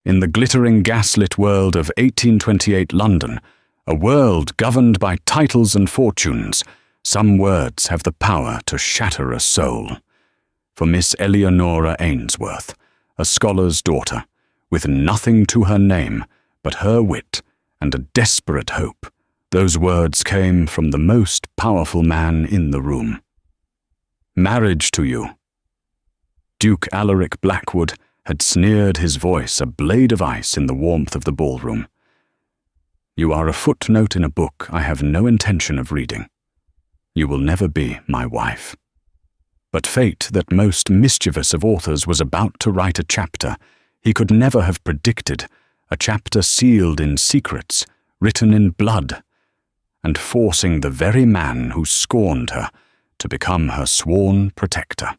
In the glittering gaslit world of 1828 London, a world governed by titles and fortunes, some words have the power to shatter a soul. For Miss Eleonora Ainsworth, a scholar's daughter, with nothing to her name but her wit and a desperate hope, those words came from the most powerful man in the room. Marriage to you. Duke Alaric Blackwood had sneered, his voice a blade of ice in the warmth of the ballroom. You are a footnote in a book I have no intention of reading. You will never be my wife. But fate, that most mischievous of authors, was about to write a chapter he could never have predicted, a chapter sealed in secrets, written in blood, and forcing the very man who scorned her to become her sworn protector.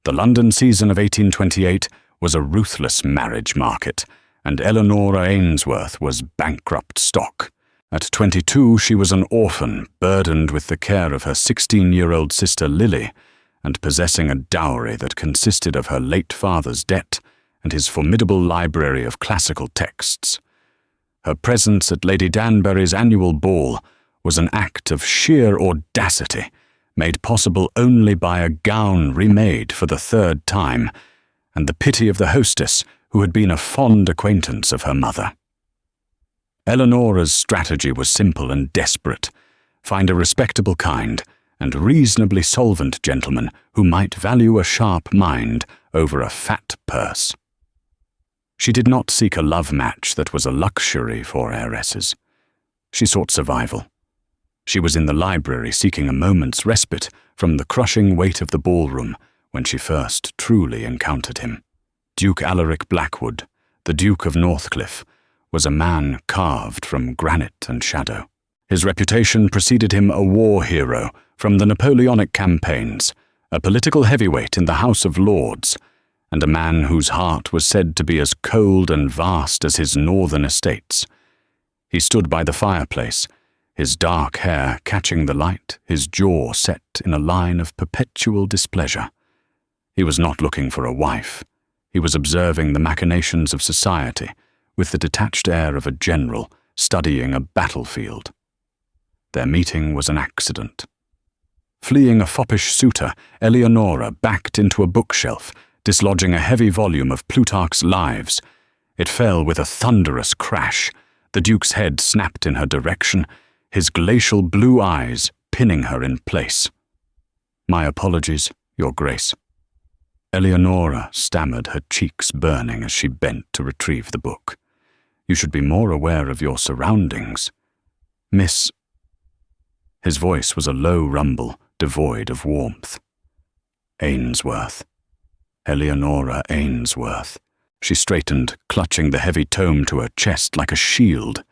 The London season of 1828 was a ruthless marriage market, and Eleonora Ainsworth was bankrupt stock. At 22, she was an orphan, burdened with the care of her 16-year-old sister Lily, and possessing a dowry that consisted of her late father's debt and his formidable library of classical texts. Her presence at Lady Danbury's annual ball was an act of sheer audacity, made possible only by a gown remade for the third time, and the pity of the hostess, who had been a fond acquaintance of her mother. Eleonora's strategy was simple and desperate: find a respectable, kind, and reasonably solvent gentleman who might value a sharp mind over a fat purse. She did not seek a love match that was a luxury for heiresses. She sought survival. She was in the library seeking a moment's respite from the crushing weight of the ballroom when she first truly encountered him. Duke Alaric Blackwood, the Duke of Northcliffe, was a man carved from granite and shadow. His reputation preceded him a war hero from the Napoleonic campaigns, a political heavyweight in the House of Lords, and a man whose heart was said to be as cold and vast as his northern estates. He stood by the fireplace, his dark hair catching the light, his jaw set in a line of perpetual displeasure. He was not looking for a wife. He was observing the machinations of society with the detached air of a general studying a battlefield. Their meeting was an accident. Fleeing a foppish suitor, Eleonora backed into a bookshelf, dislodging a heavy volume of Plutarch's Lives. It fell with a thunderous crash. The Duke's head snapped in her direction, his glacial blue eyes pinning her in place. "My apologies, Your Grace." Eleonora stammered, her cheeks burning as she bent to retrieve the book. "You should be more aware of your surroundings. Miss—" His voice was a low rumble, devoid of warmth. "Ainsworth. Eleonora Ainsworth." She straightened, clutching the heavy tome to her chest like a shield.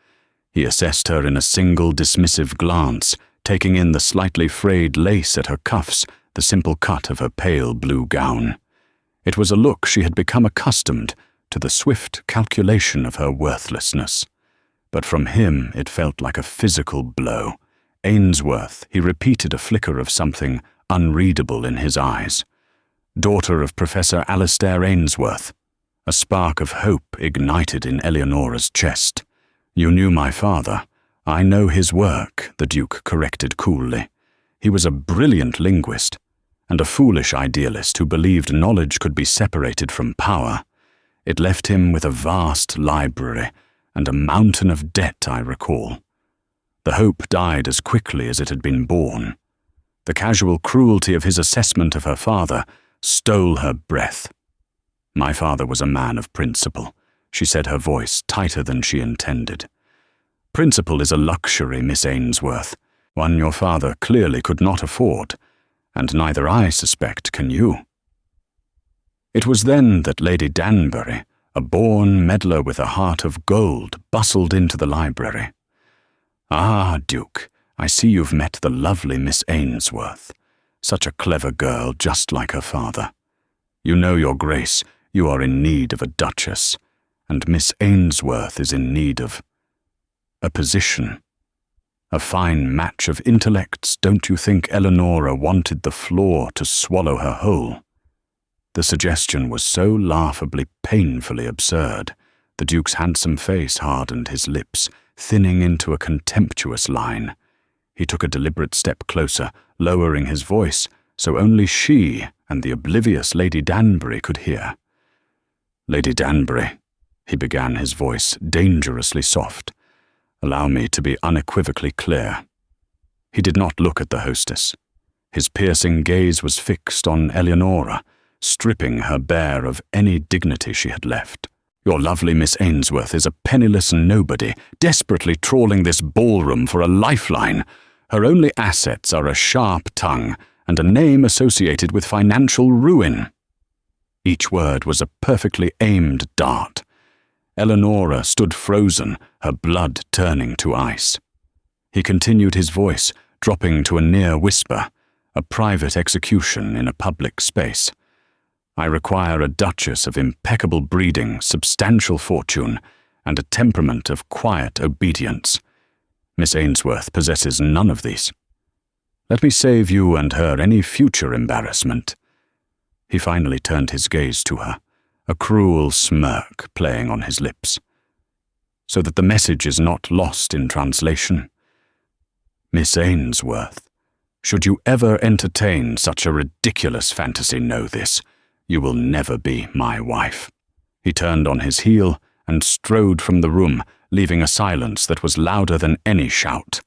He assessed her in a single dismissive glance, taking in the slightly frayed lace at her cuffs, the simple cut of her pale blue gown. It was a look she had become accustomed to, the swift calculation of her worthlessness. But from him it felt like a physical blow. Ainsworth, he repeated, a flicker of something unreadable in his eyes. Daughter of Professor Alistair Ainsworth. A spark of hope ignited in Eleonora's chest. "You knew my father. I know his work," the Duke corrected coolly. "He was a brilliant linguist, and a foolish idealist who believed knowledge could be separated from power. It left him with a vast library and a mountain of debt, I recall. The hope died as quickly as it had been born. The casual cruelty of his assessment of her father stole her breath. My father was a man of principle," she said, her voice tighter than she intended. "Principle is a luxury, Miss Ainsworth, one your father clearly could not afford, and neither I suspect can you." It was then that Lady Danbury, a born meddler with a heart of gold, bustled into the library. "Ah, Duke, I see you've met the lovely Miss Ainsworth. Such a clever girl, just like her father. You know, Your Grace, you are in need of a duchess, and Miss Ainsworth is in need of a position. A fine match of intellects. Don't you think Eleonora wanted the floor to swallow her whole?" The suggestion was so laughably, painfully absurd The Duke's handsome face hardened, his lips thinning into a contemptuous line. He took a deliberate step closer, lowering his voice so only she and the oblivious Lady Danbury could hear. "Lady Danbury," he began, his voice dangerously soft, "allow me to be unequivocally clear." He did not look at the hostess. His piercing gaze was fixed on Eleonora, stripping her bare of any dignity she had left. "Your lovely Miss Ainsworth is a penniless nobody, desperately trawling this ballroom for a lifeline. Her only assets are a sharp tongue and a name associated with financial ruin." Each word was a perfectly aimed dart. Eleonora stood frozen, her blood turning to ice. He continued, his voice dropping to a near whisper, a private execution in a public space. "I require a duchess of impeccable breeding, substantial fortune, and a temperament of quiet obedience. Miss Ainsworth possesses none of these. Let me save you and her any future embarrassment." He finally turned his gaze to her, a cruel smirk playing on his lips. "So that the message is not lost in translation. Miss Ainsworth, should you ever entertain such a ridiculous fantasy, know this: you will never be my wife." He turned on his heel and strode from the room, leaving a silence that was louder than any shout.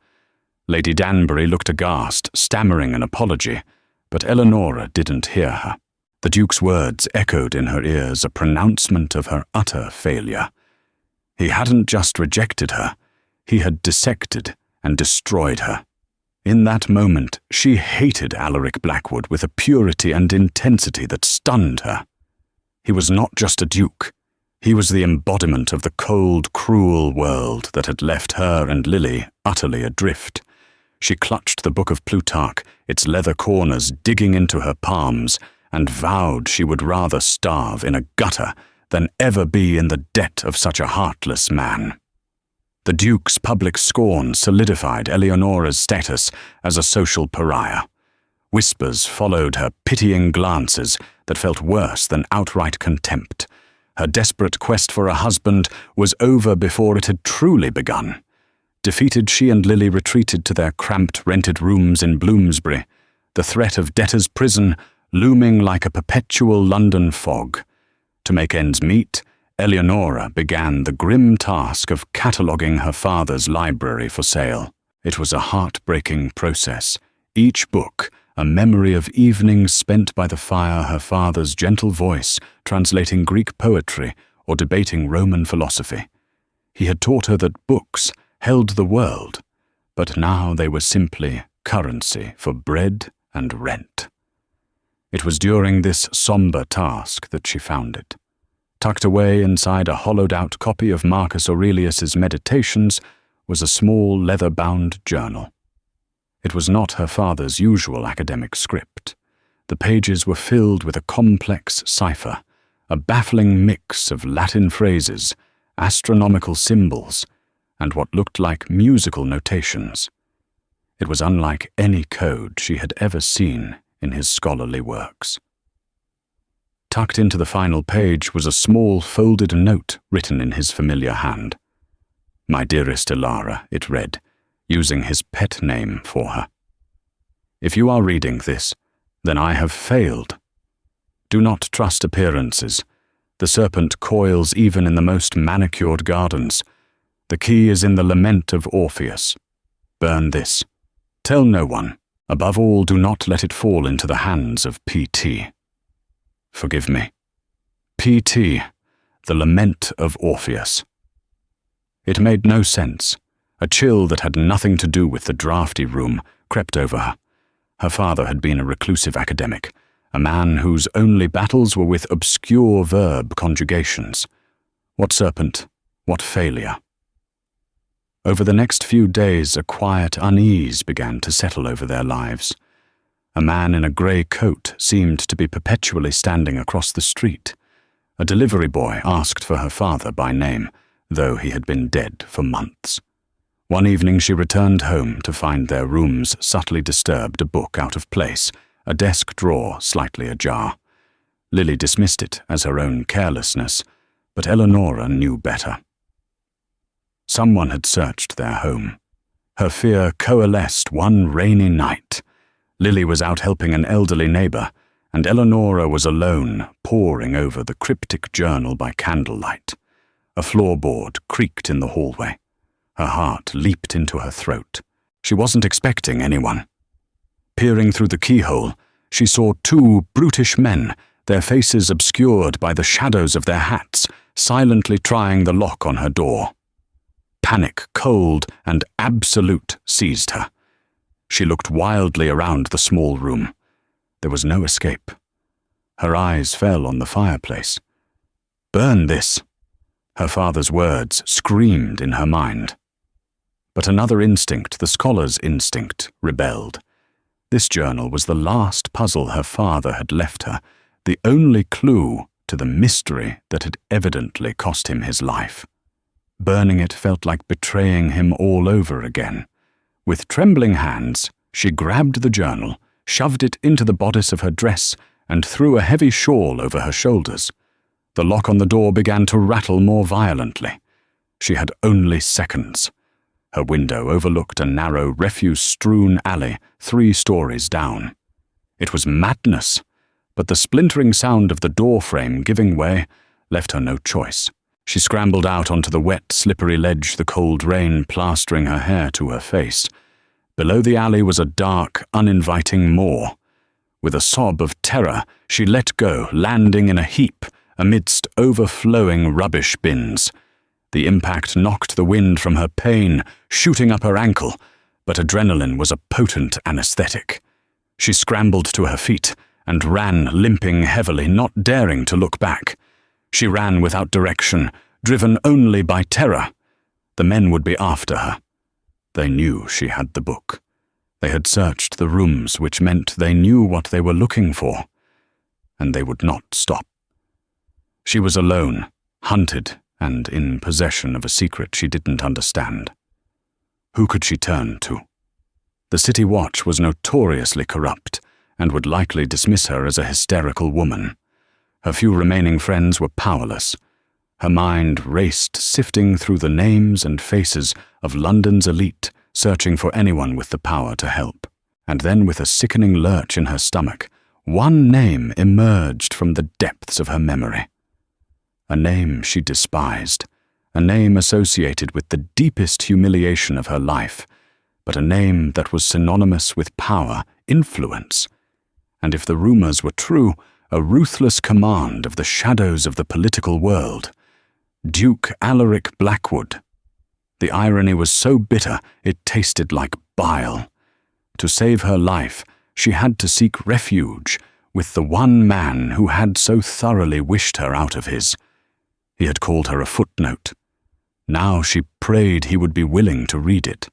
Lady Danbury looked aghast, stammering an apology, but Eleonora didn't hear her. The Duke's words echoed in her ears, a pronouncement of her utter failure. He hadn't just rejected her, he had dissected and destroyed her. In that moment, she hated Alaric Blackwood with a purity and intensity that stunned her. He was not just a duke. He was the embodiment of the cold, cruel world that had left her and Lily utterly adrift. She clutched the book of Plutarch, its leather corners digging into her palms, and vowed she would rather starve in a gutter than ever be in the debt of such a heartless man. The Duke's public scorn solidified Eleonora's status as a social pariah. Whispers followed her pitying glances that felt worse than outright contempt. Her desperate quest for a husband was over before it had truly begun. Defeated, she and Lily retreated to their cramped rented rooms in Bloomsbury, the threat of debtor's prison looming like a perpetual London fog. To make ends meet, Eleonora began the grim task of cataloguing her father's library for sale. It was a heartbreaking process, each book a memory of evenings spent by the fire, her father's gentle voice translating Greek poetry or debating Roman philosophy. He had taught her that books held the world, but now they were simply currency for bread and rent. It was during this somber task that she found it. Tucked away inside a hollowed-out copy of Marcus Aurelius's Meditations was a small leather-bound journal. It was not her father's usual academic script. The pages were filled with a complex cipher, a baffling mix of Latin phrases, astronomical symbols, and what looked like musical notations. It was unlike any code she had ever seen in his scholarly works. Tucked into the final page was a small folded note written in his familiar hand. "My dearest Elara," it read, using his pet name for her. "If you are reading this, then I have failed. Do not trust appearances. The serpent coils even in the most manicured gardens. The key is in the lament of Orpheus. Burn this. Tell no one. Above all, do not let it fall into the hands of P.T. Forgive me. P.T., the lament of Orpheus." It made no sense. A chill that had nothing to do with the drafty room crept over her. Her father had been a reclusive academic, a man whose only battles were with obscure verb conjugations. What serpent? What failure? Over the next few days, a quiet unease began to settle over their lives. A man in a grey coat seemed to be perpetually standing across the street. A delivery boy asked for her father by name, though he had been dead for months. One evening she returned home to find their rooms subtly disturbed, a book out of place, a desk drawer slightly ajar. Lily dismissed it as her own carelessness, But Eleonora knew better. Someone had searched their home. Her fear coalesced one rainy night. Lily was out helping an elderly neighbor, and Eleonora was alone, poring over the cryptic journal by candlelight. A floorboard creaked in the hallway. Her heart leaped into her throat. She wasn't expecting anyone. Peering through the keyhole, she saw two brutish men, their faces obscured by the shadows of their hats, silently trying the lock on her door. Panic, cold, and absolute seized her. She looked wildly around the small room. There was no escape. Her eyes fell on the fireplace. "Burn this!" Her father's words screamed in her mind. But another instinct, the scholar's instinct, rebelled. This journal was the last puzzle her father had left her, the only clue to the mystery that had evidently cost him his life. Burning it felt like betraying him all over again. With trembling hands, she grabbed the journal, shoved it into the bodice of her dress, and threw a heavy shawl over her shoulders. The lock on the door began to rattle more violently. She had only seconds. Her window overlooked a narrow, refuse-strewn alley 3 stories down. It was madness, but the splintering sound of the door frame giving way left her no choice. She scrambled out onto the wet, slippery ledge, the cold rain plastering her hair to her face. Below the alley was a dark, uninviting moor. With a sob of terror, she let go, landing in a heap amidst overflowing rubbish bins. The impact knocked the wind from her pain, shooting up her ankle, but adrenaline was a potent anesthetic. She scrambled to her feet and ran, limping heavily, not daring to look back. She ran without direction, driven only by terror. The men would be after her. They knew she had the book. They had searched the rooms, which meant they knew what they were looking for. And they would not stop. She was alone, hunted, and in possession of a secret she didn't understand. Who could she turn to? The City Watch was notoriously corrupt, and would likely dismiss her as a hysterical woman. Her few remaining friends were powerless. Her mind raced, sifting through the names and faces of London's elite, searching for anyone with the power to help. And then, with a sickening lurch in her stomach, one name emerged from the depths of her memory. A name she despised, a name associated with the deepest humiliation of her life, but a name that was synonymous with power, influence, and if the rumors were true, a ruthless command of the shadows of the political world. Duke Alaric Blackwood. The irony was so bitter it tasted like bile. To save her life, she had to seek refuge with the one man who had so thoroughly wished her out of his. He had called her a footnote. Now she prayed he would be willing to read it.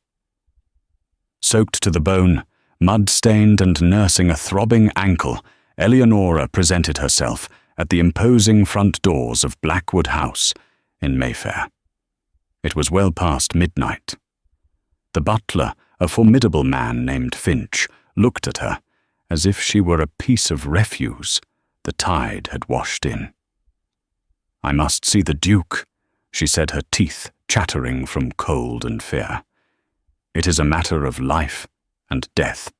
Soaked to the bone, mud-stained and nursing a throbbing ankle, Eleonora presented herself at the imposing front doors of Blackwood House in Mayfair. It was well past midnight. The butler, a formidable man named Finch, looked at her as if she were a piece of refuse the tide had washed in. "I must see the Duke," she said, her teeth chattering from cold and fear. "It is a matter of life and death."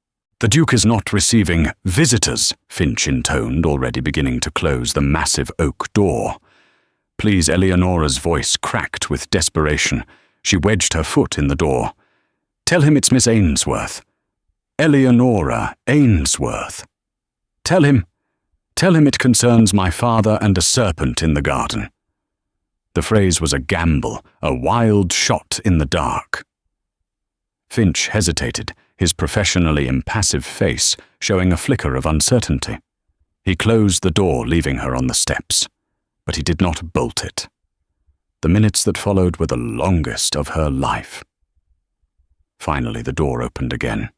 "The Duke is not receiving visitors," Finch intoned, already beginning to close the massive oak door. "Please," Eleonora's voice cracked with desperation. She wedged her foot in the door. "Tell him it's Miss Ainsworth. Eleonora Ainsworth. Tell him it concerns my father and a serpent in the garden." The phrase was a gamble, a wild shot in the dark. Finch hesitated, his professionally impassive face showing a flicker of uncertainty. He closed the door, leaving her on the steps, but he did not bolt it. The minutes that followed were the longest of her life. Finally, the door opened again.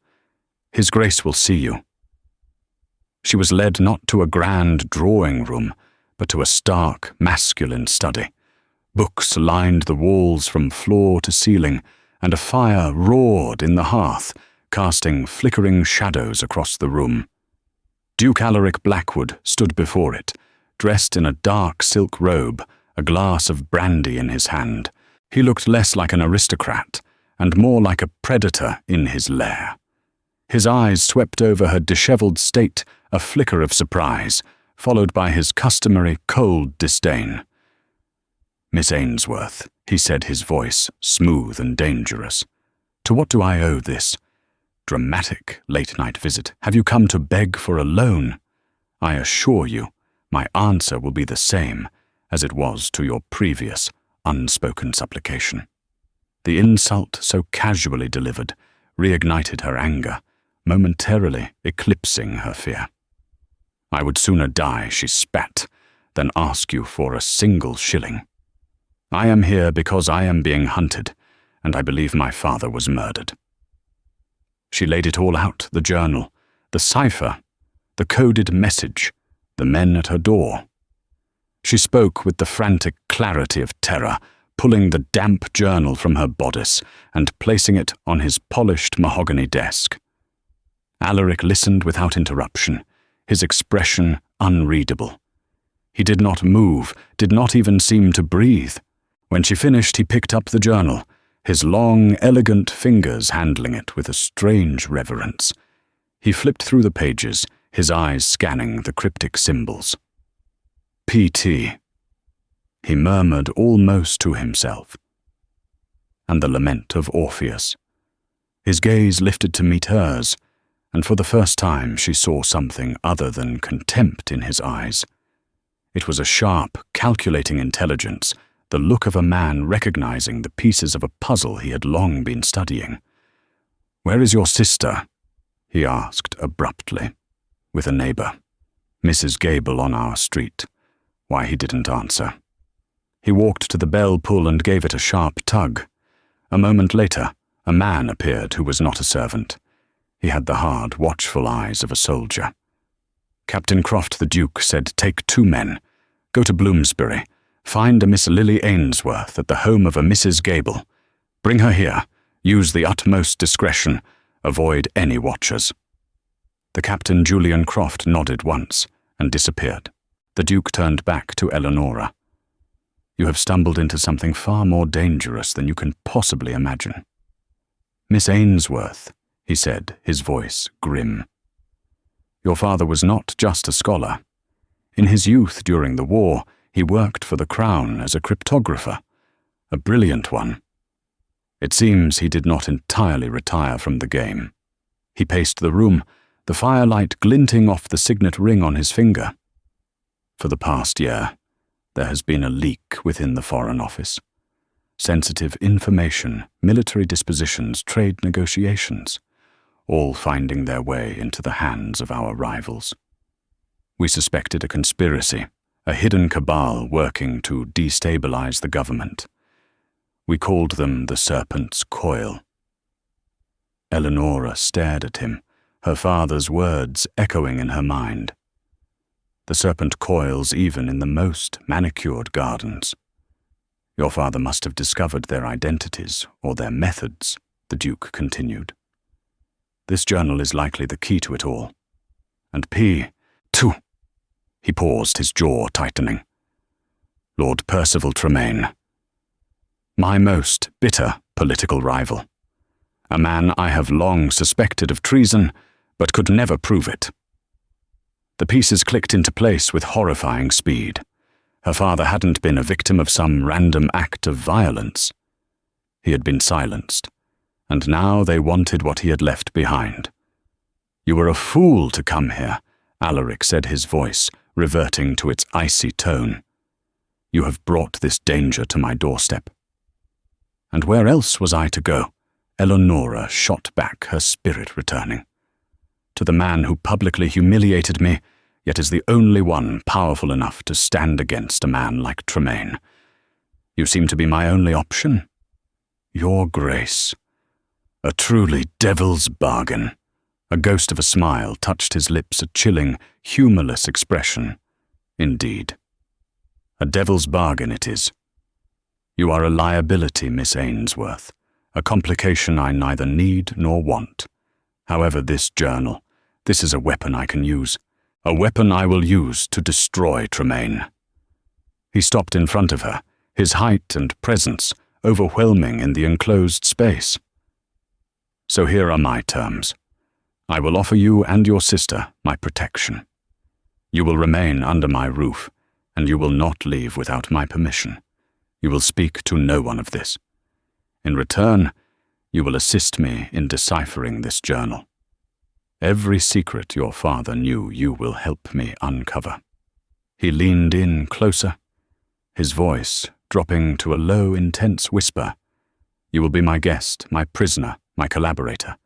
"His Grace will see you." She was led not to a grand drawing room, but to a stark, masculine study. Books lined the walls from floor to ceiling, and a fire roared in the hearth, casting flickering shadows across the room. Duke Alaric Blackwood stood before it, dressed in a dark silk robe, a glass of brandy in his hand. He looked less like an aristocrat and more like a predator in his lair. His eyes swept over her dishevelled state, a flicker of surprise, followed by his customary cold disdain. "Miss Ainsworth," he said, his voice smooth and dangerous. "To what do I owe this dramatic late-night visit? Have you come to beg for a loan? I assure you, my answer will be the same as it was to your previous unspoken supplication." The insult so casually delivered reignited her anger, momentarily eclipsing her fear. "I would sooner die," she spat, "than ask you for a single shilling. I am here because I am being hunted, and I believe my father was murdered." She laid it all out, the journal, the cipher, the coded message, the men at her door. She spoke with the frantic clarity of terror, pulling the damp journal from her bodice and placing it on his polished mahogany desk. Alaric listened without interruption, his expression unreadable. He did not move, did not even seem to breathe. When she finished, he picked up the journal, his long, elegant fingers handling it with a strange reverence. He flipped through the pages, his eyes scanning the cryptic symbols. "PT," he murmured almost to himself. "And the lament of Orpheus." His gaze lifted to meet hers, and for the first time she saw something other than contempt in his eyes. It was a sharp, calculating intelligence, the look of a man recognizing the pieces of a puzzle he had long been studying. "Where is your sister?" he asked abruptly. "With a neighbor, Mrs. Gable on our street." Why, he didn't answer. He walked to the bell pull and gave it a sharp tug. A moment later, a man appeared who was not a servant. He had the hard, watchful eyes of a soldier. "Captain Croft, the Duke, said take 2 men. Go to Bloomsbury. Find a Miss Lily Ainsworth at the home of a Mrs. Gable. Bring her here. Use the utmost discretion. Avoid any watchers." The Captain Julian Croft nodded once and disappeared. The Duke turned back to Eleonora. "You have stumbled into something far more dangerous than you can possibly imagine." "Miss Ainsworth," he said, his voice grim. "Your father was not just a scholar. In his youth during the war, he worked for the Crown as a cryptographer, a brilliant one. It seems he did not entirely retire from the game." He paced the room, the firelight glinting off the signet ring on his finger. "For the past year, there has been a leak within the Foreign Office. Sensitive information, military dispositions, trade negotiations, all finding their way into the hands of our rivals. We suspected a conspiracy, a hidden cabal working to destabilize the government. We called them the Serpent's Coil." Eleonora stared at him, her father's words echoing in her mind. "The serpent coils even in the most manicured gardens. Your father must have discovered their identities or their methods," the Duke continued. "This journal is likely the key to it all. And P.2. He paused, his jaw tightening. "Lord Percival Tremaine. My most bitter political rival. A man I have long suspected of treason, but could never prove it." The pieces clicked into place with horrifying speed. Her father hadn't been a victim of some random act of violence. He had been silenced, and now they wanted what he had left behind. "You were a fool to come here," Alaric said, his voice reverting to its icy tone. "You have brought this danger to my doorstep." "And where else was I to go?" Eleonora shot back, her spirit returning. "To the man who publicly humiliated me, yet is the only one powerful enough to stand against a man like Tremaine. You seem to be my only option. Your Grace. A truly devil's bargain." A ghost of a smile touched his lips, a chilling, humorless expression. "Indeed. A devil's bargain it is. You are a liability, Miss Ainsworth, a complication I neither need nor want. However, this journal, this is a weapon I can use, a weapon I will use to destroy Tremaine." He stopped in front of her, his height and presence overwhelming in the enclosed space. "So here are my terms. I will offer you and your sister my protection. You will remain under my roof, and you will not leave without my permission. You will speak to no one of this. In return, you will assist me in deciphering this journal. Every secret your father knew you will help me uncover." He leaned in closer, his voice dropping to a low, intense whisper. "You will be my guest, my prisoner, my collaborator.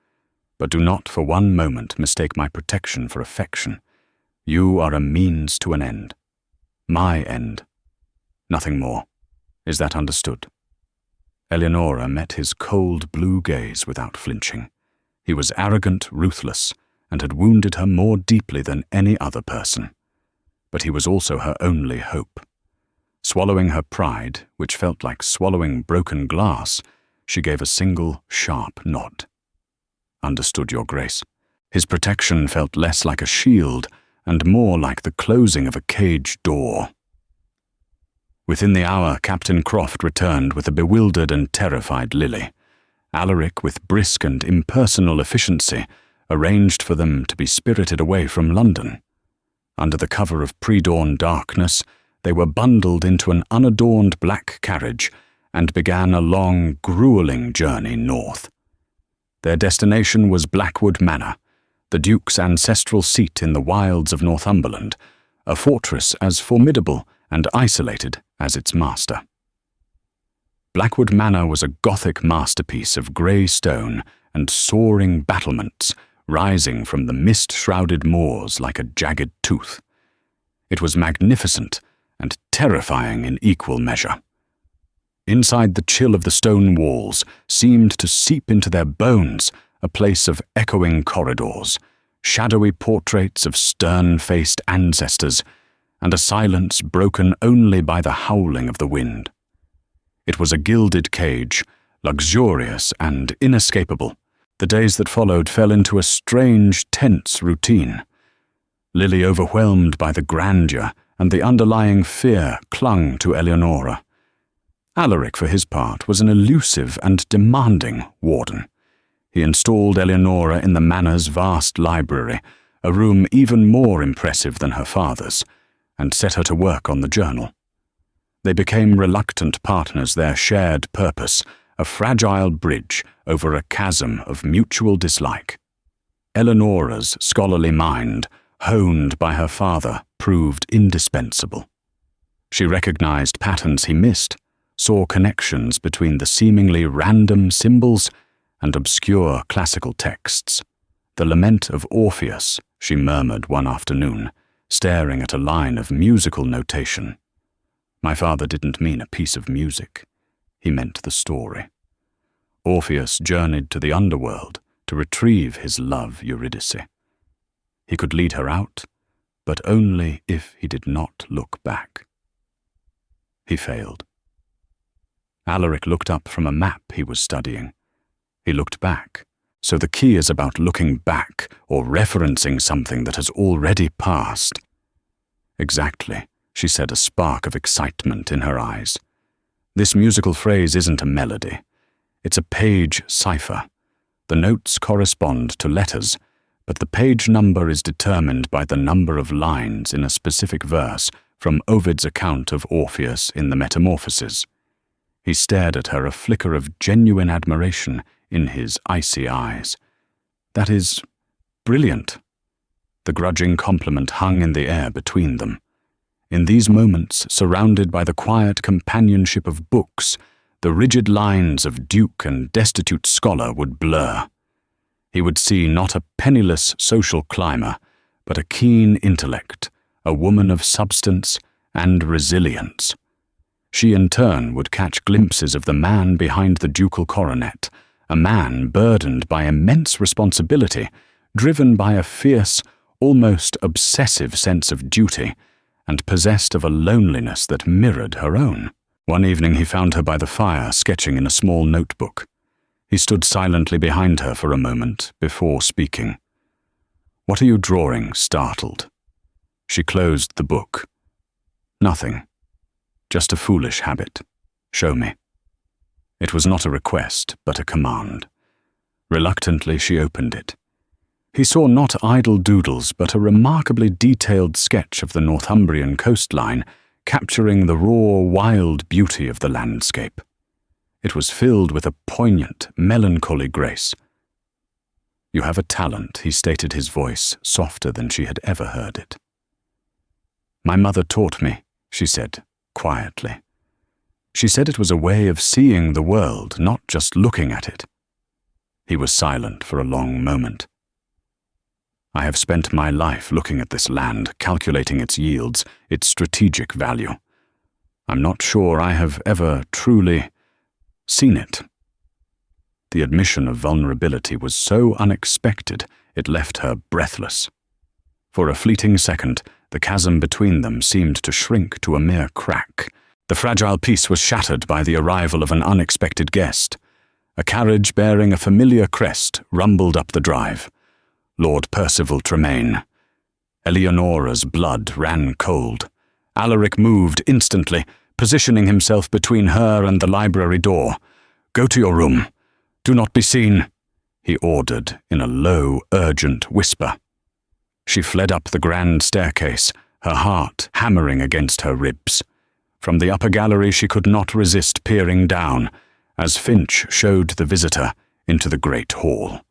But do not for one moment mistake my protection for affection. You are a means to an end. My end. Nothing more. Is that understood?" Eleonora met his cold blue gaze without flinching. He was arrogant, ruthless, and had wounded her more deeply than any other person. But he was also her only hope. Swallowing her pride, which felt like swallowing broken glass, she gave a single, sharp nod. "Understood, Your Grace." His protection felt less like a shield and more like the closing of a cage door. Within the hour, Captain Croft returned with a bewildered and terrified Lily. Alaric, with brisk and impersonal efficiency, arranged for them to be spirited away from London. Under the cover of pre-dawn darkness, they were bundled into an unadorned black carriage and began a long, grueling journey north. Their destination was Blackwood Manor, the Duke's ancestral seat in the wilds of Northumberland, a fortress as formidable and isolated as its master. Blackwood Manor was a Gothic masterpiece of grey stone and soaring battlements rising from the mist-shrouded moors like a jagged tooth. It was magnificent and terrifying in equal measure. Inside the chill of the stone walls seemed to seep into their bones a place of echoing corridors, shadowy portraits of stern-faced ancestors, and a silence broken only by the howling of the wind. It was a gilded cage, luxurious and inescapable. The days that followed fell into a strange, tense routine. Lily, overwhelmed by the grandeur and the underlying fear, clung to Eleonora. Alaric, for his part, was an elusive and demanding warden. He installed Eleonora in the manor's vast library, a room even more impressive than her father's, and set her to work on the journal. They became reluctant partners, their shared purpose, a fragile bridge over a chasm of mutual dislike. Eleonora's scholarly mind, honed by her father, proved indispensable. She recognized patterns he missed, saw connections between the seemingly random symbols and obscure classical texts. "The Lament of Orpheus," she murmured one afternoon, staring at a line of musical notation. "My father didn't mean a piece of music. He meant the story." Orpheus journeyed to the underworld to retrieve his love Eurydice. He could lead her out, but only if he did not look back. He failed. Alaric looked up from a map he was studying. He looked back. So the key is about looking back or referencing something that has already passed. Exactly, she said, a spark of excitement in her eyes. This musical phrase isn't a melody. It's a page cipher. The notes correspond to letters, but the page number is determined by the number of lines in a specific verse from Ovid's account of Orpheus in the Metamorphoses. He stared at her, a flicker of genuine admiration in his icy eyes. "That is brilliant." The grudging compliment hung in the air between them. In these moments, surrounded by the quiet companionship of books, the rigid lines of duke and destitute scholar would blur. He would see not a penniless social climber, but a keen intellect, a woman of substance and resilience. She in turn would catch glimpses of the man behind the ducal coronet, a man burdened by immense responsibility, driven by a fierce, almost obsessive sense of duty, and possessed of a loneliness that mirrored her own. One evening he found her by the fire, sketching in a small notebook. He stood silently behind her for a moment before speaking. "What are you drawing?" startled. She closed the book. "Nothing." Just a foolish habit. Show me." It was not a request, but a command. Reluctantly, she opened it. He saw not idle doodles, but a remarkably detailed sketch of the Northumbrian coastline, capturing the raw, wild beauty of the landscape. It was filled with a poignant, melancholy grace. "You have a talent," he stated, his voice softer than she had ever heard it. "My mother taught me," she said, quietly. She said it was a way of seeing the world, not just looking at it. He was silent for a long moment. "I have spent my life looking at this land, calculating its yields, its strategic value. I'm not sure I have ever truly seen it." The admission of vulnerability was so unexpected, it left her breathless. For a fleeting second, the chasm between them seemed to shrink to a mere crack. The fragile peace was shattered by the arrival of an unexpected guest. A carriage bearing a familiar crest rumbled up the drive. Lord Percival Tremaine. Eleonora's blood ran cold. Alaric moved instantly, positioning himself between her and the library door. "Go to your room. Do not be seen," he ordered in a low, urgent whisper. She fled up the grand staircase, her heart hammering against her ribs. From the upper gallery she could not resist peering down, as Finch showed the visitor into the great hall.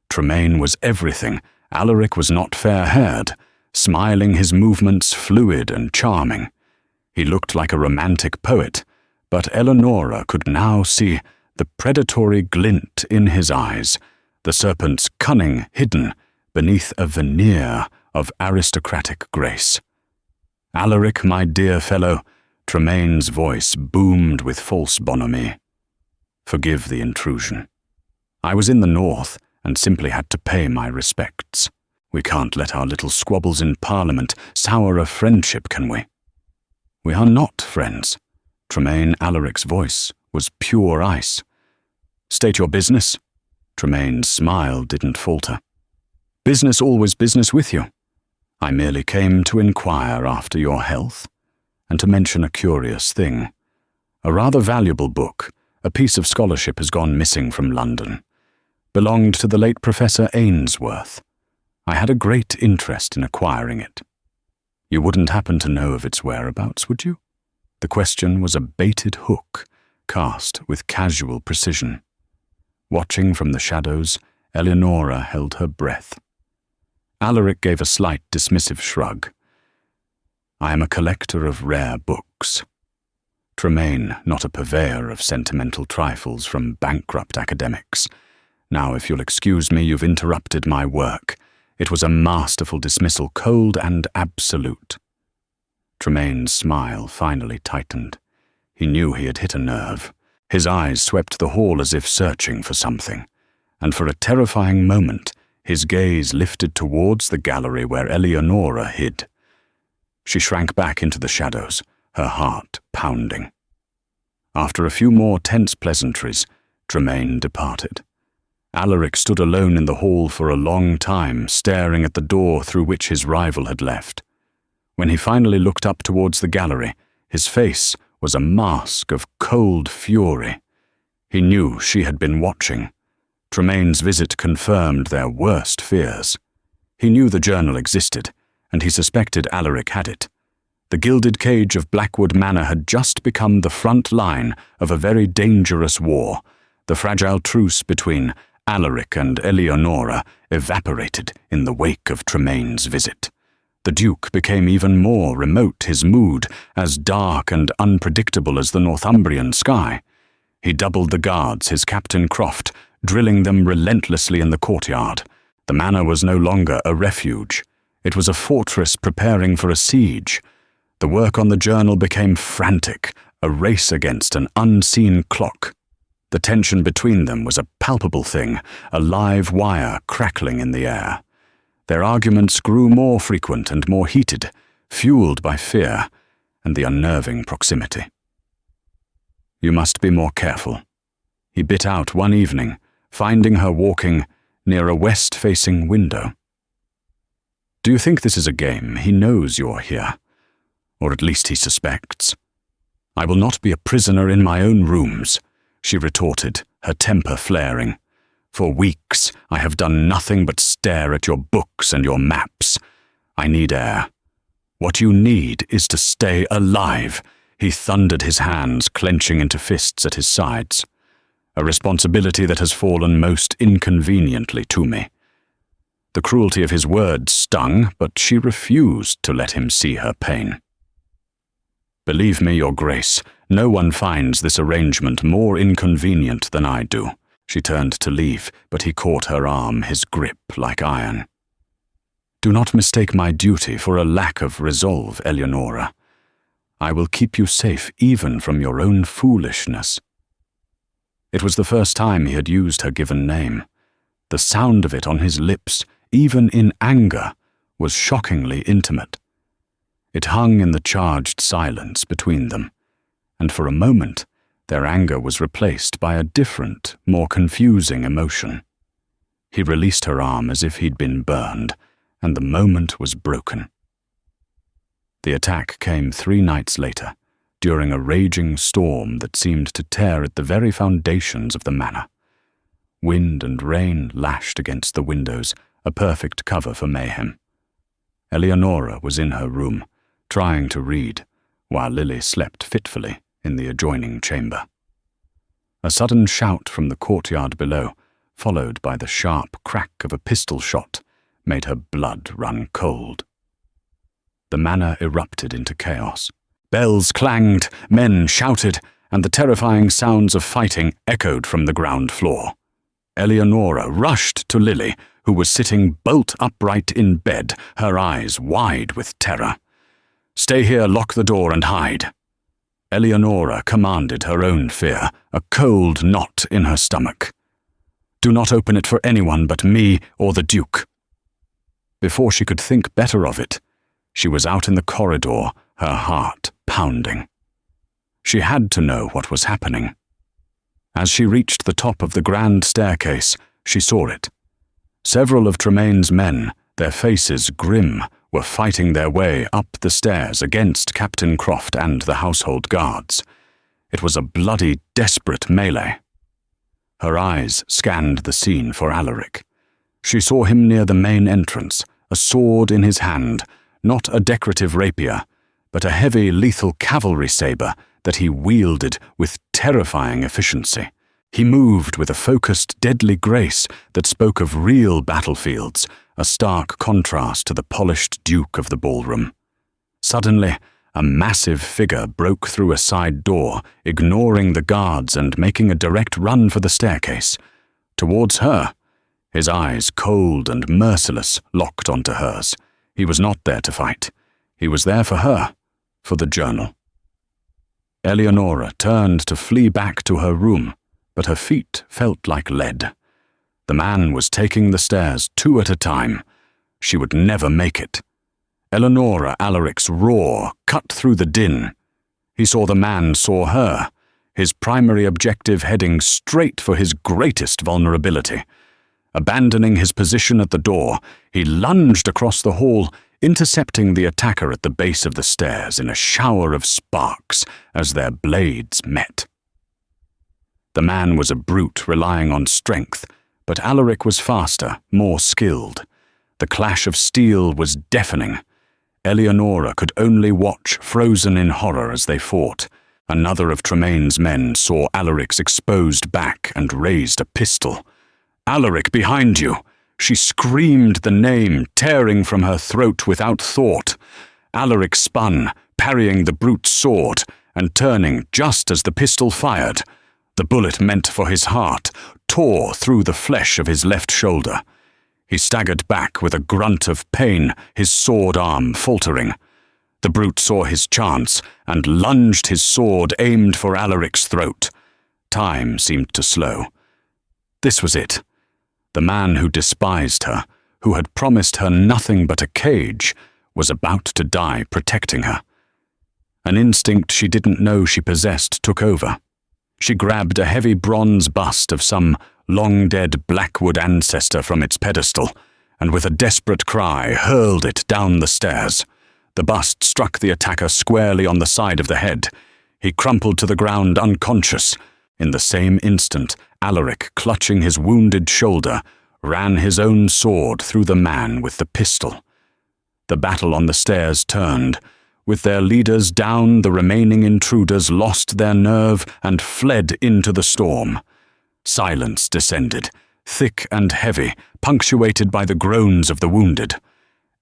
Tremaine was everything. Alaric was not fair-haired, smiling, his movements fluid and charming. He looked like a romantic poet, but Eleonora could now see the predatory glint in his eyes, the serpent's cunning hidden beneath a veneer of aristocratic grace. "Alaric, my dear fellow," Tremaine's voice boomed with false bonhomie. "Forgive the intrusion. I was in the north and simply had to pay my respects. We can't let our little squabbles in Parliament sour a friendship, can we?" "We are not friends." Tremaine Alaric's voice was pure ice. "State your business." Tremaine's smile didn't falter. "Business always business with you. I merely came to inquire after your health, and to mention a curious thing. A rather valuable book, a piece of scholarship, has gone missing from London. Belonged to the late Professor Ainsworth. I had a great interest in acquiring it. You wouldn't happen to know of its whereabouts, would you?" The question was a baited hook, cast with casual precision. Watching from the shadows, Eleonora held her breath. Alaric gave a slight dismissive shrug. "I am a collector of rare books." Tremaine, not a purveyor of sentimental trifles from bankrupt academics. "Now, if you'll excuse me, you've interrupted my work." It was a masterful dismissal, cold and absolute. Tremaine's smile finally tightened. He knew he had hit a nerve. His eyes swept the hall as if searching for something, and for a terrifying moment his gaze lifted towards the gallery where Eleonora hid. She shrank back into the shadows, her heart pounding. After a few more tense pleasantries, Tremaine departed. Alaric stood alone in the hall for a long time, staring at the door through which his rival had left. When he finally looked up towards the gallery, his face was a mask of cold fury. He knew she had been watching. Tremaine's visit confirmed their worst fears. He knew the journal existed, and he suspected Alaric had it. The gilded cage of Blackwood Manor had just become the front line of a very dangerous war. The fragile truce between Alaric and Eleonora evaporated in the wake of Tremaine's visit. The Duke became even more remote, his mood as dark and unpredictable as the Northumbrian sky. He doubled the guards, his Captain Croft, drilling them relentlessly in the courtyard. The manor was no longer a refuge. It was a fortress preparing for a siege. The work on the journal became frantic, a race against an unseen clock. The tension between them was a palpable thing, a live wire crackling in the air. Their arguments grew more frequent and more heated, fueled by fear and the unnerving proximity. "You must be more careful," he bit out one evening, finding her walking near a west-facing window. "Do you think this is a game? He knows you're here. Or at least he suspects." "I will not be a prisoner in my own rooms," she retorted, her temper flaring. "For weeks I have done nothing but stare at your books and your maps. I need air. What you need is to stay alive," he thundered, his hands clenching into fists at his sides. "A responsibility that has fallen most inconveniently to me." The cruelty of his words stung, but she refused to let him see her pain. "Believe me, Your Grace, no one finds this arrangement more inconvenient than I do." She turned to leave, but he caught her arm, his grip like iron. "Do not mistake my duty for a lack of resolve, Eleonora. I will keep you safe even from your own foolishness." It was the first time he had used her given name. The sound of it on his lips, even in anger, was shockingly intimate. It hung in the charged silence between them, and for a moment their anger was replaced by a different, more confusing emotion. He released her arm as if he'd been burned, and the moment was broken. The attack came 3 nights later, during a raging storm that seemed to tear at the very foundations of the manor. Wind and rain lashed against the windows, a perfect cover for mayhem. Eleonora was in her room, trying to read, while Lily slept fitfully in the adjoining chamber. A sudden shout from the courtyard below, followed by the sharp crack of a pistol shot, made her blood run cold. The manor erupted into chaos. Bells clanged, men shouted, and the terrifying sounds of fighting echoed from the ground floor. Eleonora rushed to Lily, who was sitting bolt upright in bed, her eyes wide with terror. "Stay here, lock the door, and hide." Eleonora commanded her own fear, a cold knot in her stomach. "Do not open it for anyone but me or the Duke." Before she could think better of it, she was out in the corridor, her heart pounding. She had to know what was happening. As she reached the top of the grand staircase, she saw it. Several of Tremaine's men, their faces grim, were fighting their way up the stairs against Captain Croft and the household guards. It was a bloody, desperate melee. Her eyes scanned the scene for Alaric. She saw him near the main entrance, a sword in his hand, not a decorative rapier, but a heavy, lethal cavalry saber that he wielded with terrifying efficiency. He moved with a focused, deadly grace that spoke of real battlefields, a stark contrast to the polished duke of the ballroom. Suddenly, a massive figure broke through a side door, ignoring the guards and making a direct run for the staircase. Towards her, his eyes, cold and merciless, locked onto hers. He was not there to fight. He was there for her, for the journal. Eleonora turned to flee back to her room, but her feet felt like lead. The man was taking the stairs 2 at a time. She would never make it. Eleonora Alaric's roar cut through the din. He saw the man saw her, his primary objective heading straight for his greatest vulnerability. Abandoning his position at the door, he lunged across the hall, intercepting the attacker at the base of the stairs in a shower of sparks as their blades met. The man was a brute relying on strength, but Alaric was faster, more skilled. The clash of steel was deafening. Eleonora could only watch, frozen in horror as they fought. Another of Tremaine's men saw Alaric's exposed back and raised a pistol. "Alaric, behind you!" She screamed the name, tearing from her throat without thought. Alaric spun, parrying the brute's sword, and turning just as the pistol fired. The bullet meant for his heart tore through the flesh of his left shoulder. He staggered back with a grunt of pain, his sword arm faltering. The brute saw his chance and lunged his sword aimed for Alaric's throat. Time seemed to slow. This was it. The man who despised her, who had promised her nothing but a cage, was about to die protecting her. An instinct she didn't know she possessed took over. She grabbed a heavy bronze bust of some long-dead Blackwood ancestor from its pedestal, and with a desperate cry hurled it down the stairs. The bust struck the attacker squarely on the side of the head. He crumpled to the ground unconscious. In the same instant, Alaric, clutching his wounded shoulder, ran his own sword through the man with the pistol. The battle on the stairs turned. With their leaders down, the remaining intruders lost their nerve and fled into the storm. Silence descended, thick and heavy, punctuated by the groans of the wounded.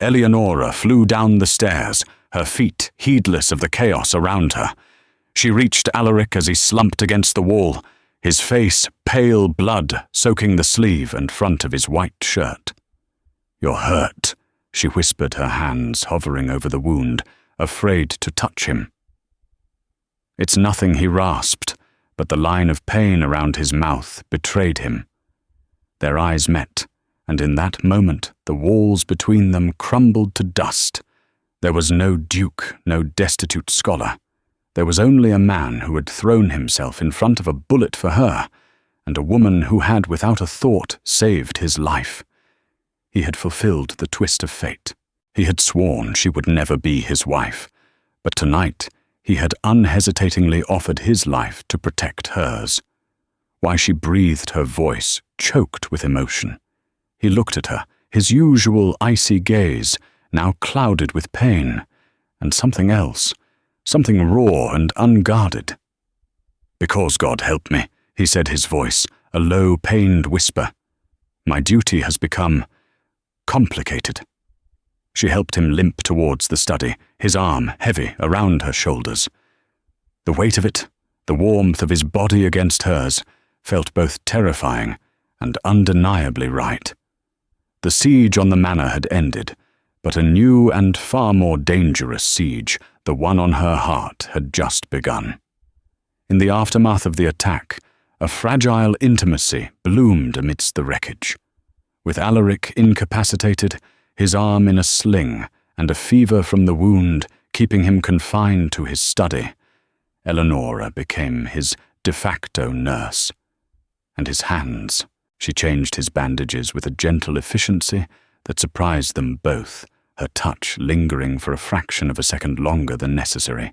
Eleonora flew down the stairs, her feet heedless of the chaos around her. She reached Alaric as he slumped against the wall, his face pale blood soaking the sleeve and front of his white shirt. "You're hurt," she whispered, her hands hovering over the wound, afraid to touch him. "It's nothing," he rasped, but the line of pain around his mouth betrayed him. Their eyes met, and in that moment the walls between them crumbled to dust. There was no duke, no destitute scholar. There was only a man who had thrown himself in front of a bullet for her, and a woman who had, without a thought, saved his life. He had fulfilled the twist of fate. He had sworn she would never be his wife, but tonight he had unhesitatingly offered his life to protect hers. Why she breathed her voice, choked with emotion. He looked at her, his usual icy gaze, now clouded with pain, and something else, something raw and unguarded. "Because God help me," he said, his voice, a low, pained whisper. "My duty has become complicated." She helped him limp towards the study, his arm heavy around her shoulders. The weight of it, the warmth of his body against hers, felt both terrifying and undeniably right. The siege on the manor had ended, but a new and far more dangerous siege, the one on her heart, had just begun. In the aftermath of the attack, a fragile intimacy bloomed amidst the wreckage. With Alaric incapacitated, his arm in a sling, and a fever from the wound keeping him confined to his study, Eleonora became his de facto nurse. And his hands, she changed his bandages with a gentle efficiency that surprised them both, her touch lingering for a fraction of a second longer than necessary.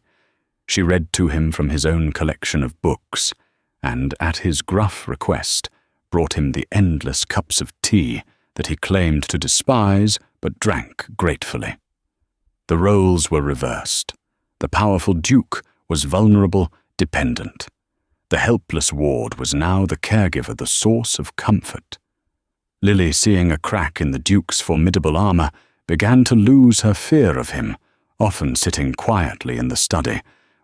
She read to him from his own collection of books, and, at his gruff request, brought him the endless cups of tea that he claimed to despise but drank gratefully. The roles were reversed. The powerful duke was vulnerable, dependent. The helpless ward was now the caregiver, the source of comfort. Lily, seeing a crack in the duke's formidable armor, began to lose her fear of him, often sitting quietly in the study,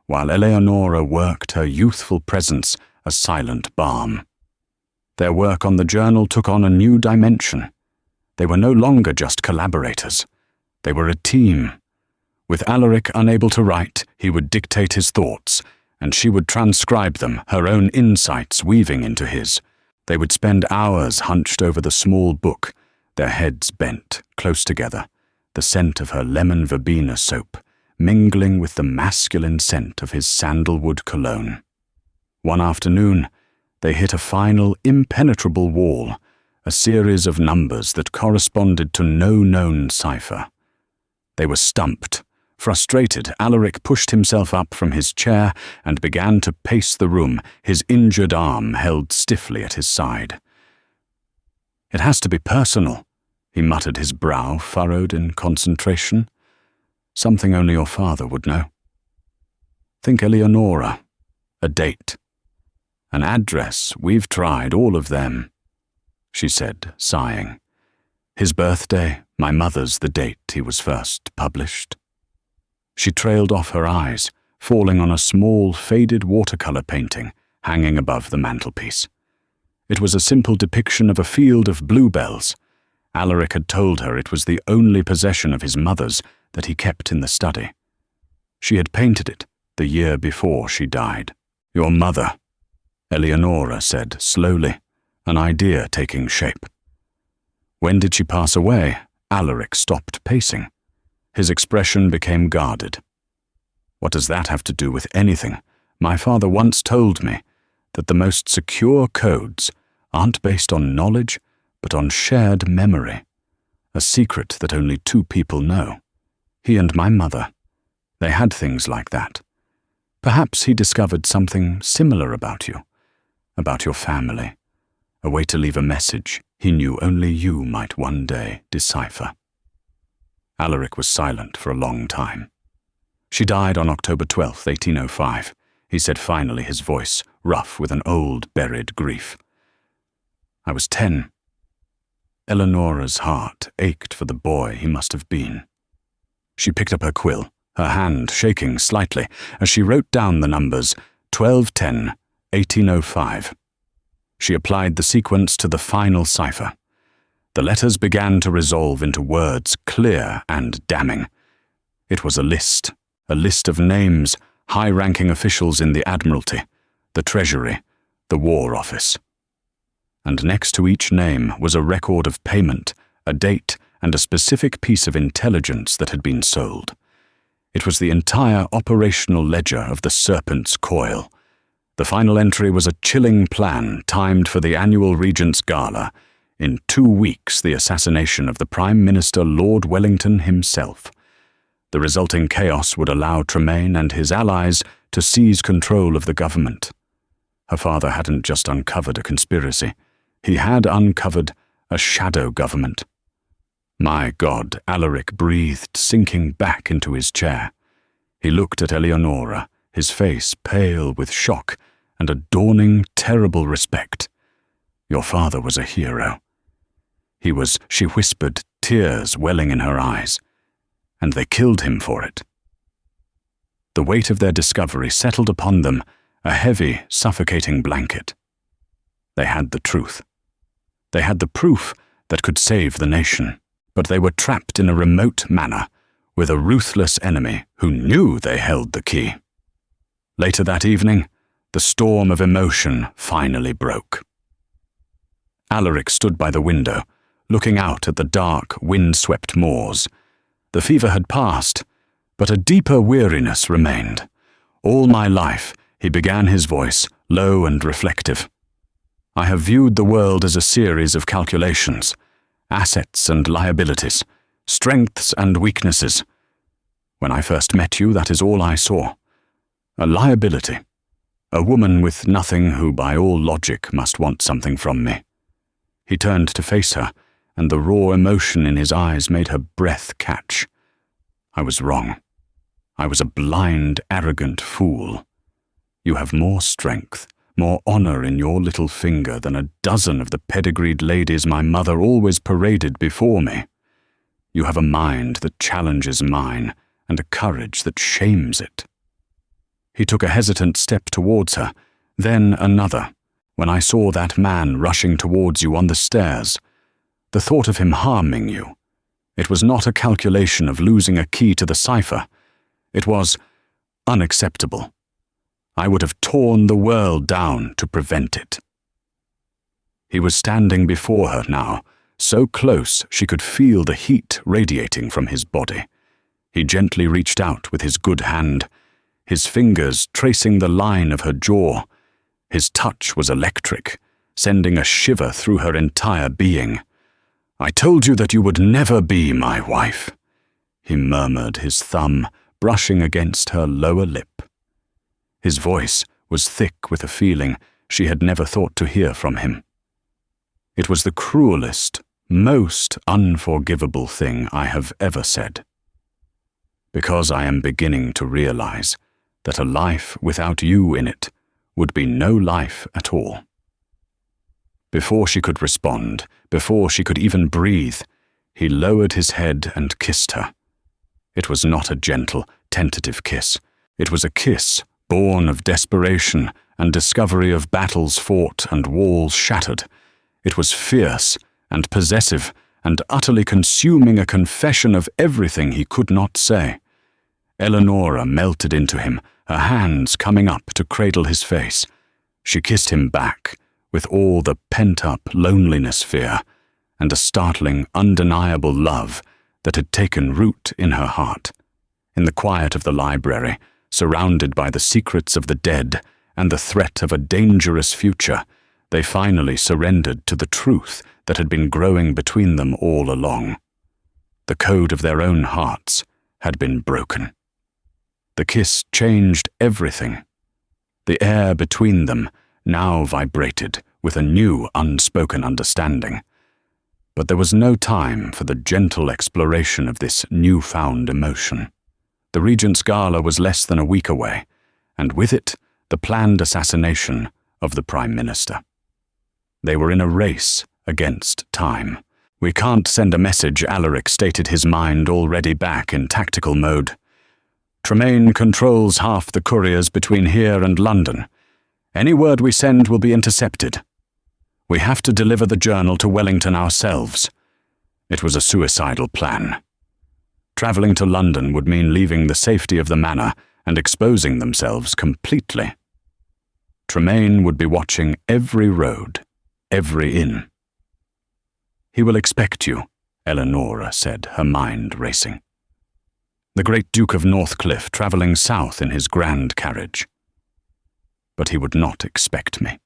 while Eleonora worked her youthful presence a silent balm. Their work on the journal took on a new dimension. They were no longer just collaborators. They were a team. With Alaric unable to write, he would dictate his thoughts, and she would transcribe them, her own insights weaving into his. They would spend hours hunched over the small book, their heads bent, close together, the scent of her lemon verbena soap, mingling with the masculine scent of his sandalwood cologne. One afternoon, they hit a final, impenetrable wall, a series of numbers that corresponded to no known cipher. They were stumped. Frustrated, Alaric pushed himself up from his chair and began to pace the room, his injured arm held stiffly at his side. "It has to be personal," he muttered, his brow furrowed in concentration. "Something only your father would know. Think Eleonora. A date. An address. We've tried all of them," she said, sighing. "His birthday, my mother's the date he was first published." She trailed off her eyes, falling on a small, faded watercolor painting hanging above the mantelpiece. It was a simple depiction of a field of bluebells. Alaric had told her it was the only possession of his mother's that he kept in the study. She had painted it the year before she died. "Your mother," Eleonora said slowly, an idea taking shape. "When did she pass away?" Alaric stopped pacing. His expression became guarded. "What does that have to do with anything? My father once told me that the most secure codes aren't based on knowledge, but on shared memory. A secret that only two people know. He and my mother. They had things like that. Perhaps he discovered something similar about you, about your family, a way to leave a message he knew only you might one day decipher. Alaric was silent for a long time. She died on October 12, 1805, he said finally, his voice rough with an old buried grief. I was 10. Eleonora's heart ached for the boy he must have been. She picked up her quill, her hand shaking slightly as she wrote down the numbers 1210, 1805. She applied the sequence to the final cipher. The letters began to resolve into words clear and damning. It was a list of names, high-ranking officials in the Admiralty, the Treasury, the War Office. And next to each name was a record of payment, a date, and a specific piece of intelligence that had been sold. It was the entire operational ledger of the Serpent's Coil. The final entry was a chilling plan timed for the annual Regent's Gala. In 2 weeks, the assassination of the Prime Minister Lord Wellington himself. The resulting chaos would allow Tremaine and his allies to seize control of the government. Her father hadn't just uncovered a conspiracy. He had uncovered a shadow government. My God, Alaric breathed, sinking back into his chair. He looked at Eleonora, his face pale with shock and a dawning, terrible respect. Your father was a hero. He was, she whispered, tears welling in her eyes. And they killed him for it. The weight of their discovery settled upon them, a heavy, suffocating blanket. They had the truth. They had the proof that could save the nation, but they were trapped in a remote manor with a ruthless enemy who knew they held the key. Later that evening, the storm of emotion finally broke. Alaric stood by the window, looking out at the dark, wind-swept moors. The fever had passed, but a deeper weariness remained. All my life, he began his voice, low and reflective. I have viewed the world as a series of calculations, assets and liabilities, strengths and weaknesses. When I first met you, that is all I saw. A liability. A woman with nothing who by all logic must want something from me. He turned to face her, and the raw emotion in his eyes made her breath catch. I was wrong. I was a blind, arrogant fool. You have more strength, more honor in your little finger than a dozen of the pedigreed ladies my mother always paraded before me. You have a mind that challenges mine, and a courage that shames it. He took a hesitant step towards her, then another, when I saw that man rushing towards you on the stairs. The thought of him harming you. It was not a calculation of losing a key to the cipher. It was unacceptable. I would have torn the world down to prevent it. He was standing before her now, so close she could feel the heat radiating from his body. He gently reached out with his good hand, his fingers tracing the line of her jaw. His touch was electric, sending a shiver through her entire being. I told you that you would never be my wife, he murmured, his thumb brushing against her lower lip. His voice was thick with a feeling she had never thought to hear from him. It was the cruelest, most unforgivable thing I have ever said. Because I am beginning to realize that a life without you in it would be no life at all. Before she could respond, before she could even breathe, he lowered his head and kissed her. It was not a gentle, tentative kiss. It was a kiss born of desperation and discovery of battles fought and walls shattered. It was fierce and possessive and utterly consuming, a confession of everything he could not say. Eleonora melted into him, her hands coming up to cradle his face. She kissed him back, with all the pent-up loneliness fear, and a startling, undeniable love that had taken root in her heart. In the quiet of the library, surrounded by the secrets of the dead and the threat of a dangerous future, they finally surrendered to the truth that had been growing between them all along. The code of their own hearts had been broken. The kiss changed everything. The air between them now vibrated with a new unspoken understanding. But there was no time for the gentle exploration of this newfound emotion. The Regent's Gala was less than a week away, and with it, the planned assassination of the Prime Minister. They were in a race against time. "We can't send a message," Alaric stated, his mind already back in tactical mode. "Tremaine controls half the couriers between here and London. Any word we send will be intercepted. We have to deliver the journal to Wellington ourselves." It was a suicidal plan. Travelling to London would mean leaving the safety of the manor and exposing themselves completely. Tremaine would be watching every road, every inn. "He will expect you," Eleonora said, her mind racing. The great Duke of Northcliffe travelling south in his grand carriage. But he would not expect me.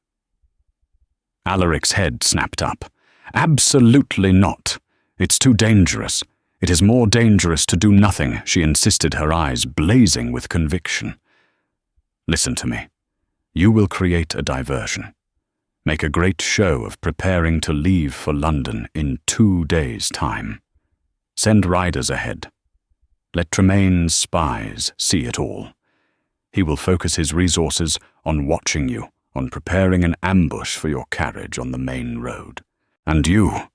Alaric's head snapped up. "Absolutely not. It's too dangerous. It is more dangerous to do nothing," she insisted, her eyes blazing with conviction. "Listen to me. You will create a diversion. Make a great show of preparing to leave for London in 2 days' time. Send riders ahead. Let Tremaine's spies see it all. He will focus his resources on watching you, on preparing an ambush for your carriage on the main road. And you?"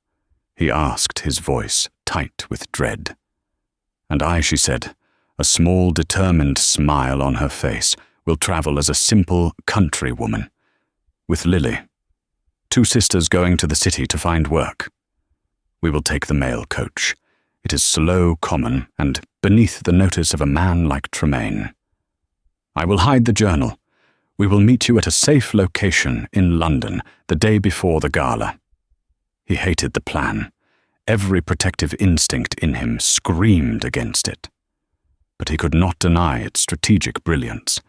he asked, his voice tight with dread. "And I," she said, a small determined smile on her face, "will travel as a simple country woman. With Lily. 2 sisters going to the city to find work. We will take the mail coach. It is slow, common, and beneath the notice of a man like Tremaine. I will hide the journal. We will meet you at a safe location in London the day before the gala." He hated the plan. Every protective instinct in him screamed against it. But he could not deny its strategic brilliance.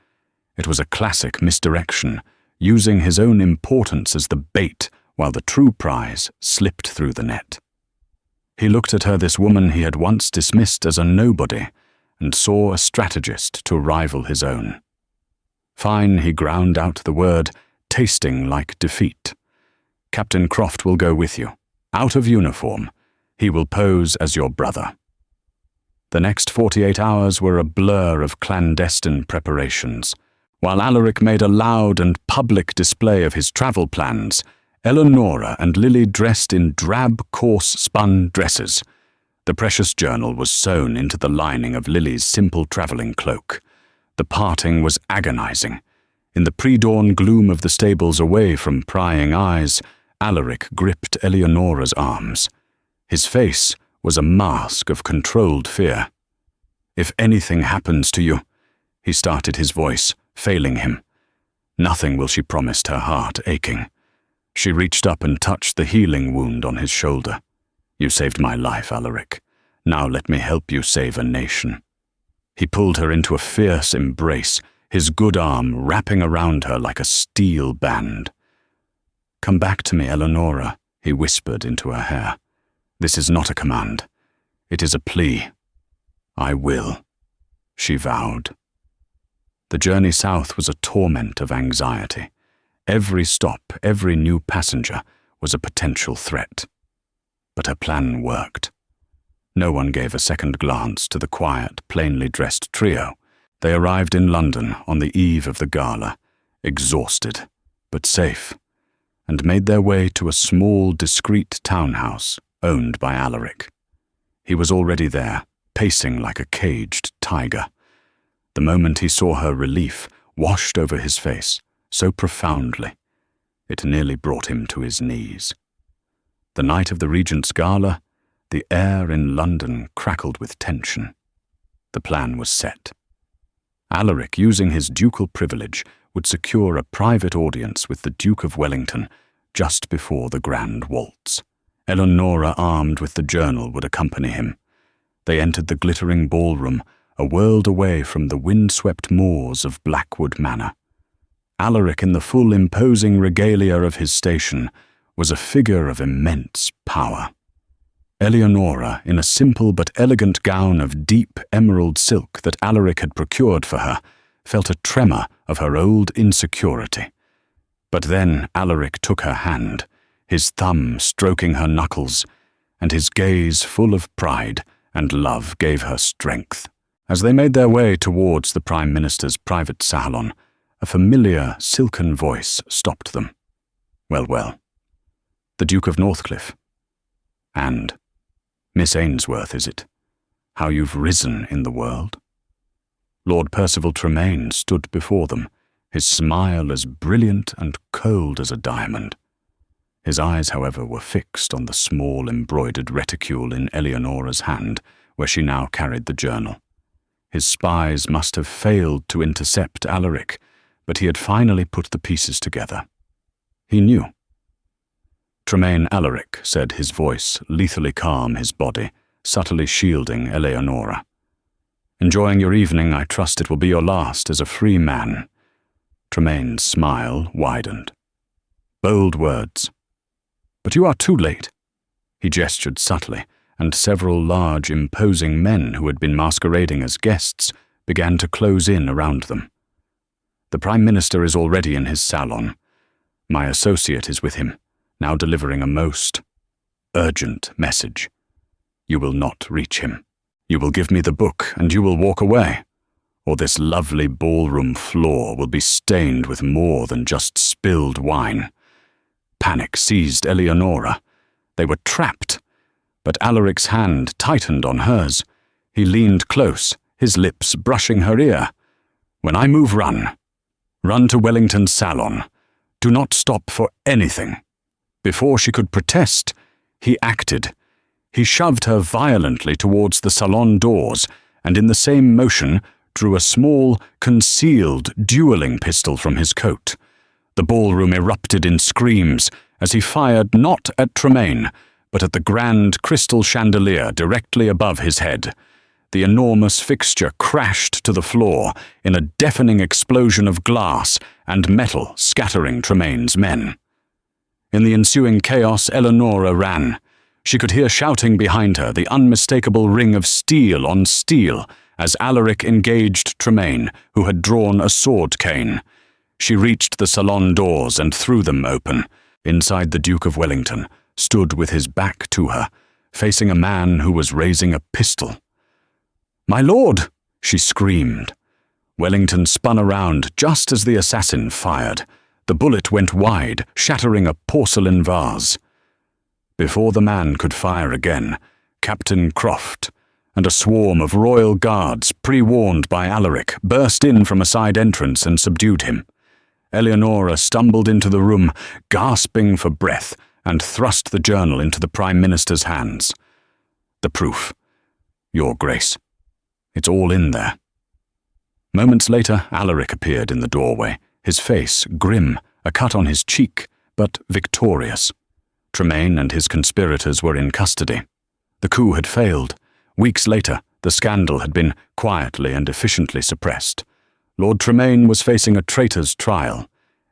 It was a classic misdirection, using his own importance as the bait while the true prize slipped through the net. He looked at her, this woman he had once dismissed as a nobody, and saw a strategist to rival his own. "Fine," he ground out the word, tasting like defeat. "Captain Croft will go with you. Out of uniform. He will pose as your brother." The next 48 hours were a blur of clandestine preparations. While Alaric made a loud and public display of his travel plans, Eleonora and Lily dressed in drab, coarse-spun dresses. The precious journal was sewn into the lining of Lily's simple travelling cloak. The parting was agonizing. In the pre-dawn gloom of the stables, away from prying eyes, Alaric gripped Eleonora's arms. His face was a mask of controlled fear. "If anything happens to you," he started, his voice failing him. "Nothing," will she promised, her heart aching. She reached up and touched the healing wound on his shoulder. "You saved my life, Alaric. Now let me help you save a nation." He pulled her into a fierce embrace, his good arm wrapping around her like a steel band. "Come back to me, Eleonora," he whispered into her hair. "This is not a command. It is a plea." "I will," she vowed. The journey south was a torment of anxiety. Every stop, every new passenger was a potential threat. But her plan worked. No one gave a second glance to the quiet, plainly dressed trio. They arrived in London on the eve of the gala, exhausted but safe, and made their way to a small, discreet townhouse owned by Alaric. He was already there, pacing like a caged tiger. The moment he saw her, relief washed over his face so profoundly, it nearly brought him to his knees. The night of the Regent's Gala, the air in London crackled with tension. The plan was set. Alaric, using his ducal privilege, would secure a private audience with the Duke of Wellington just before the grand waltz. Eleonora, armed with the journal, would accompany him. They entered the glittering ballroom, a world away from the wind-swept moors of Blackwood Manor. Alaric, in the full imposing regalia of his station, was a figure of immense power. Eleonora, in a simple but elegant gown of deep emerald silk that Alaric had procured for her, felt a tremor of her old insecurity. But then Alaric took her hand, his thumb stroking her knuckles, and his gaze full of pride and love gave her strength. As they made their way towards the Prime Minister's private salon, a familiar, silken voice stopped them. Well, well. The Duke of Northcliffe. And Miss Ainsworth, is it? How you've risen in the world? Lord Percival Tremaine stood before them, his smile as brilliant and cold as a diamond. His eyes, however, were fixed on the small embroidered reticule in Eleonora's hand, where she now carried the journal. His spies must have failed to intercept Alaric, but he had finally put the pieces together. He knew. Tremaine Alaric, said his voice, lethally calm his body, subtly shielding Eleonora. Enjoying your evening, I trust it will be your last as a free man. Tremaine's smile widened. Bold words. But you are too late. He gestured subtly, and several large, imposing men who had been masquerading as guests began to close in around them. The Prime Minister is already in his salon. My associate is with him, now delivering a most urgent message. You will not reach him. You will give me the book, and you will walk away, or this lovely ballroom floor will be stained with more than just spilled wine. Panic seized Eleonora. They were trapped, but Alaric's hand tightened on hers. He leaned close, his lips brushing her ear. When I move, run. Run to Wellington's salon. Do not stop for anything. Before she could protest, he acted. He shoved her violently towards the salon doors, and in the same motion drew a small, concealed dueling pistol from his coat. The ballroom erupted in screams as he fired not at Tremaine, but at the grand crystal chandelier directly above his head. The enormous fixture crashed to the floor in a deafening explosion of glass and metal scattering Tremaine's men. In the ensuing chaos, Eleonora ran. She could hear shouting behind her, the unmistakable ring of steel on steel, as Alaric engaged Tremaine, who had drawn a sword cane. She reached the salon doors and threw them open. Inside, the Duke of Wellington stood with his back to her, facing a man who was raising a pistol. "My lord!" she screamed. Wellington spun around just as the assassin fired. The bullet went wide, shattering a porcelain vase. Before the man could fire again, Captain Croft and a swarm of royal guards, pre-warned by Alaric, burst in from a side entrance and subdued him. Eleonora stumbled into the room, gasping for breath, and thrust the journal into the Prime Minister's hands. "The proof, Your Grace. It's all in there." Moments later, Alaric appeared in the doorway, his face grim, a cut on his cheek, but victorious. Tremaine and his conspirators were in custody. The coup had failed. Weeks later, the scandal had been quietly and efficiently suppressed. Lord Tremaine was facing a traitor's trial.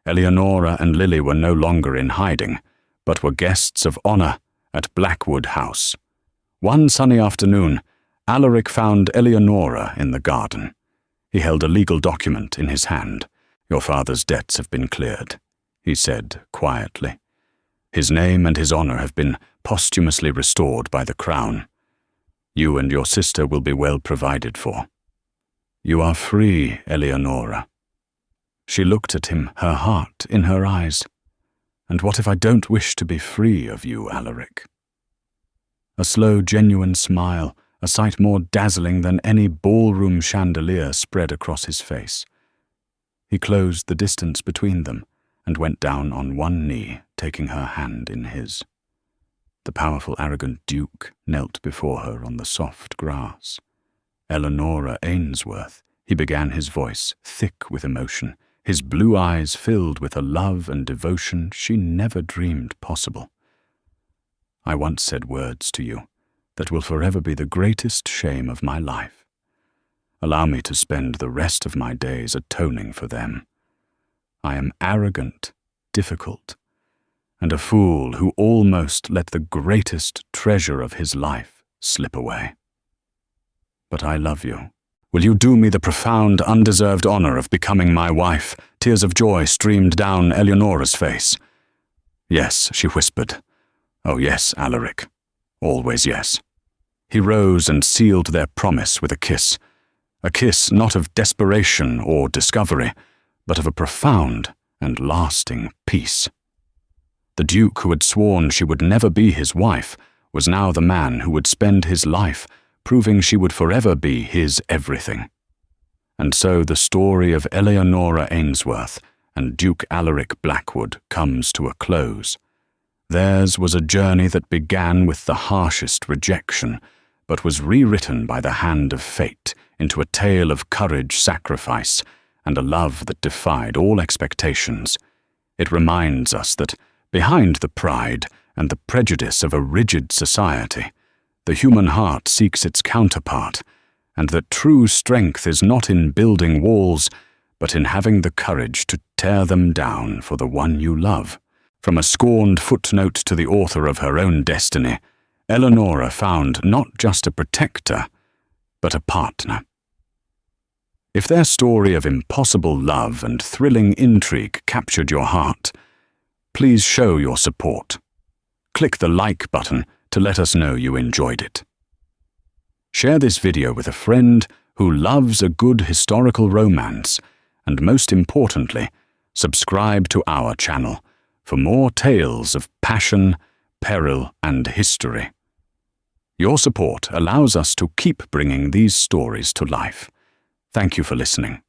Eleonora and Lily were no longer in hiding, but were guests of honor at Blackwood House. One sunny afternoon, Alaric found Eleonora in the garden. He held a legal document in his hand. "Your father's debts have been cleared," he said quietly. "His name and his honor have been posthumously restored by the crown. You and your sister will be well provided for. You are free, Eleonora." She looked at him, her heart in her eyes. "And what if I don't wish to be free of you, Alaric?" A slow, genuine smile, a sight more dazzling than any ballroom chandelier, spread across his face. He closed the distance between them and went down on one knee, taking her hand in his. The powerful, arrogant Duke knelt before her on the soft grass. "Eleonora Ainsworth," he began, his voice thick with emotion, his blue eyes filled with a love and devotion she never dreamed possible. "I once said words to you that will forever be the greatest shame of my life. Allow me to spend the rest of my days atoning for them. I am arrogant, difficult, and a fool who almost let the greatest treasure of his life slip away. But I love you. Will you do me the profound, undeserved honor of becoming my wife? Tears of joy streamed down Eleonora's face. Yes, she whispered. Oh yes, Alaric. Always yes. He rose and sealed their promise with a kiss not of desperation or discovery, but of a profound and lasting peace. The Duke who had sworn she would never be his wife was now the man who would spend his life proving she would forever be his everything. And so the story of Eleonora Ainsworth and Duke Alaric Blackwood comes to a close. Theirs was a journey that began with the harshest rejection, but was rewritten by the hand of fate into a tale of courage, sacrifice, and a love that defied all expectations. It reminds us that behind the pride and the prejudice of a rigid society, the human heart seeks its counterpart, and that true strength is not in building walls, but in having the courage to tear them down for the one you love. From a scorned footnote to the author of her own destiny, Eleonora found not just a protector, but a partner. If their story of impossible love and thrilling intrigue captured your heart, please show your support. Click the like button to let us know you enjoyed it. Share this video with a friend who loves a good historical romance, and most importantly, subscribe to our channel for more tales of passion, peril, and history. Your support allows us to keep bringing these stories to life. Thank you for listening.